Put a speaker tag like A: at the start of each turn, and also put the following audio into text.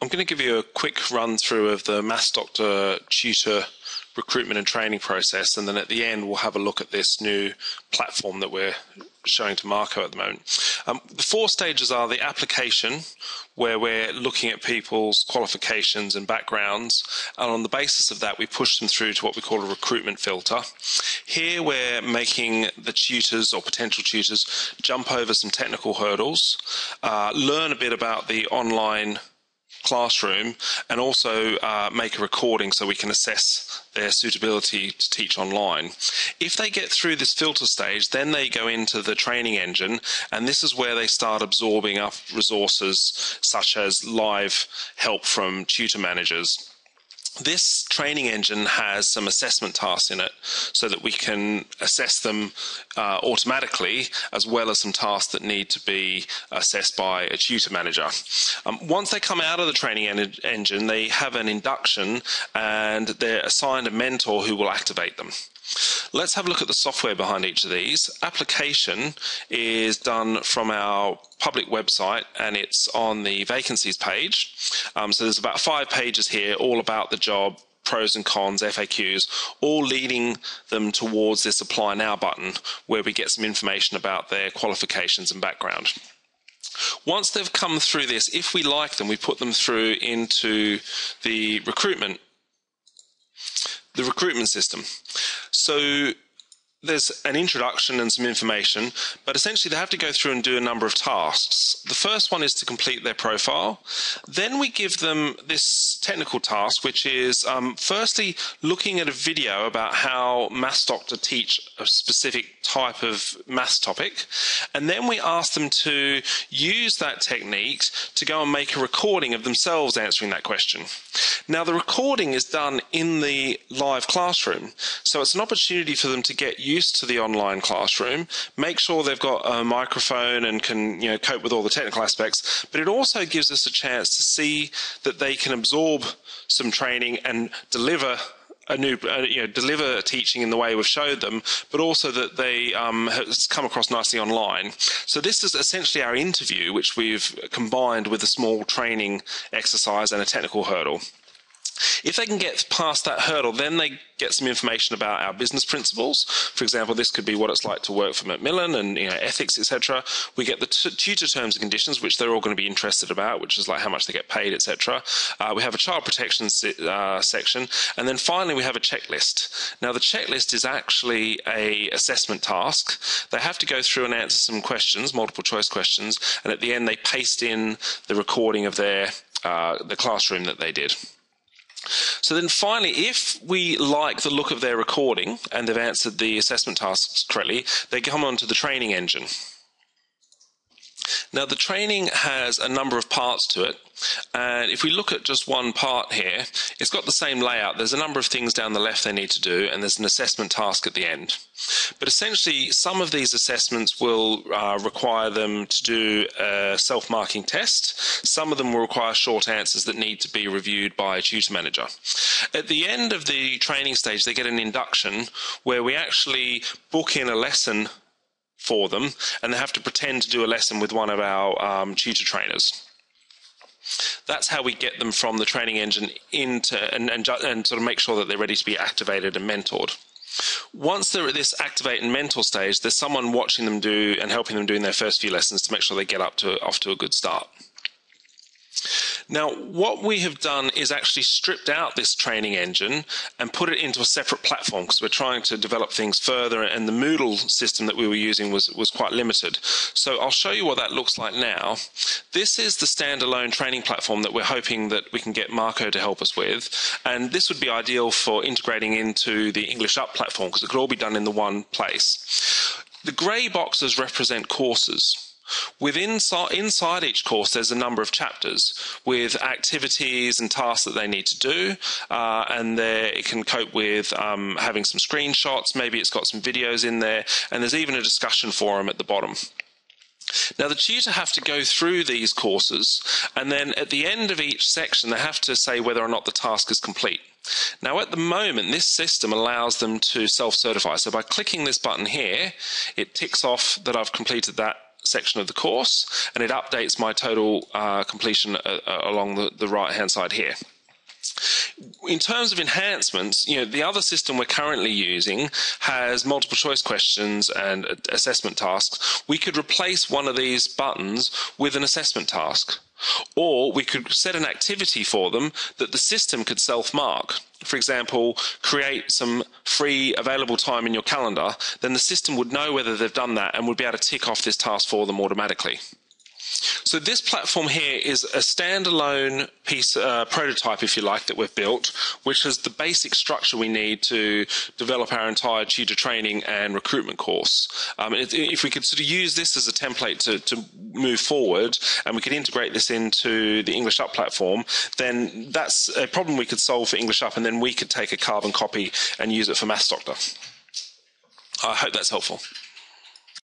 A: I'm going to give you a quick run through of the Maths Doctor Tutor recruitment and training process, and then at the end we'll have a look at this new platform that we're showing to Marco at the moment. The 4 stages are the application, where we're looking at people's qualifications and backgrounds, and on the basis of that we push them through to what we call a recruitment filter. Here we're making the tutors or potential tutors jump over some technical hurdles, learn a bit about the online classroom, and also make a recording so we can assess their suitability to teach online. If they get through this filter stage, then they go into the training engine, and this is where they start absorbing up resources such as live help from tutor managers. This training engine has some assessment tasks in it so that we can assess them automatically, as well as some tasks that need to be assessed by a tutor manager. Once they come out of the training engine, they have an induction and they're assigned a mentor who will activate them. Let's have a look at the software behind each of these. Application is done from our public website, and it's on the vacancies page. So there's about 5 pages here, all about the job, pros and cons, FAQs, all leading them towards this Apply Now button, where we get some information about their qualifications and background. Once they've come through this, if we like them, we put them through into the recruitment system. So there's an introduction and some information, but essentially they have to go through and do a number of tasks. The first one is to complete their profile. Then we give them this technical task, which is firstly looking at a video about how Maths Doctor teach a specific type of maths topic, and then we ask them to use that technique to go and make a recording of themselves answering that question. Now, the recording is done in the live classroom, so it's an opportunity for them to get used to the online classroom, make sure they've got a microphone and can cope with all the technical aspects, but it also gives us a chance to see that they can absorb some training and deliver deliver teaching in the way we've showed them, but also that they have come across nicely online. So this is essentially our interview, which we've combined with a small training exercise and a technical hurdle. If they can get past that hurdle, then they get some information about our business principles. For example, this could be what it's like to work for Macmillan and ethics, etc. We get the tutor terms and conditions, which they're all going to be interested about, which is like how much they get paid, etc. We have a child protection section, and then finally we have a checklist. Now, the checklist is actually a assessment task. They have to go through and answer some questions, multiple choice questions, and at the end they paste in the recording of their the classroom that they did. So then finally, if we like the look of their recording and they've answered the assessment tasks correctly, they come onto the training engine. Now, the training has a number of parts to it, and if we look at just one part here, it's got the same layout. There's a number of things down the left they need to do, and there's an assessment task at the end. But essentially, some of these assessments will require them to do a self-marking test. Some of them will require short answers that need to be reviewed by a tutor manager. At the end of the training stage, they get an induction where we actually book in a lesson for them, and they have to pretend to do a lesson with one of our tutor trainers. That's how we get them from the training engine into and sort of make sure that they're ready to be activated and mentored. Once they're at this activate and mentor stage, there's someone watching them do and helping them doing their first few lessons to make sure they get off to a good start. Now, what we have done is actually stripped out this training engine and put it into a separate platform, because we're trying to develop things further, and the Moodle system that we were using was quite limited. So I'll show you what that looks like now. This is the standalone training platform that we're hoping that we can get Marco to help us with, and this would be ideal for integrating into the English Up platform, because it could all be done in the one place. The grey boxes represent courses. Inside each course, there's a number of chapters with activities and tasks that they need to do, and it can cope with having some screenshots. Maybe it's got some videos in there, and there's even a discussion forum at the bottom. Now, the tutor have to go through these courses, and then at the end of each section, they have to say whether or not the task is complete. Now, at the moment, this system allows them to self-certify. So by clicking this button here, it ticks off that I've completed that section of the course, and it updates my total completion along the right-hand side here. In terms of enhancements, the other system we're currently using has multiple choice questions and assessment tasks. We could replace one of these buttons with an assessment task, or we could set an activity for them that the system could self-mark. For example, create some free available time in your calendar, then the system would know whether they've done that and would be able to tick off this task for them automatically. So this platform here is a standalone piece, prototype, if you like, that we've built, which has the basic structure we need to develop our entire tutor training and recruitment course. If we could sort of use this as a template to move forward, and we could integrate this into the English Up platform, then that's a problem we could solve for English Up, and then we could take a carbon copy and use it for Maths Doctor. I hope that's helpful.